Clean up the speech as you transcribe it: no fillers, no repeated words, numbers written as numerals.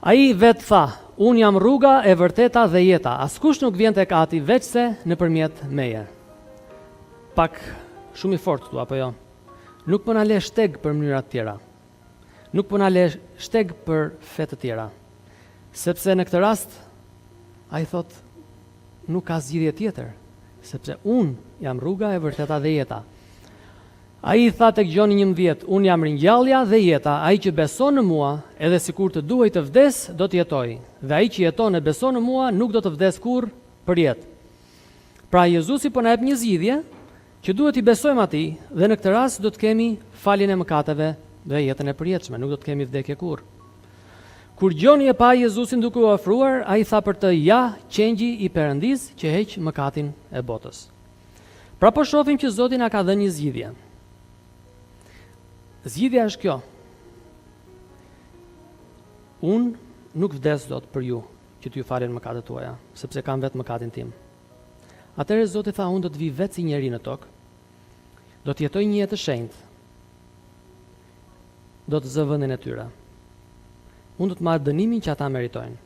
Ai vetë tha, unë jam rruga e vërteta dhe jeta, askush nuk vjen tek Ati veç se nëpërmjet meje. Pak shumë i fortë këtu, apo jo? Nuk po na le shteg për mënyra të tjera. Nuk po na le shteg për fe të tjera. Sepse në këtë rast, ai thot, nuk ka zgjidhje tjetër, sepse unë jam rruga e vërteta dhe jeta. Ai tha tek Gjoni 11, unë jam ringjallja dhe jeta, ai që beson në mua, edhe sikur të duhej të vdes, do të jetojë. Dhe ai që jeton e beson në mua, nuk do të vdes kurrë për jetë. Pra Jezusi po na jep një zgjidhje që duhet i besojmë atij dhe në këtë rast do të kemi faljen e mëkateve dhe jetën e përjetshme, nuk do të kemi vdekje kurrë. Kur Gjoni e pa Jezusin duke u ofruar, ai tha për të ja qengji i Perëndis që heq mëkatin e botës. Pra po shohim që Zoti na ka dhënë një zgjidhje. Zgjidhja është kjo. Unë nuk vdes dot për ju që t'ju falen mëkatet tuaja, sepse kam vetë mëkatin tim. Atëherë Zoti tha, unë do të vi vetë si njeri në tokë, do të jetoj një jetë të shenjtë, do të zë vendin e tyre. Unë do të marr dënimin që ata meritojnë.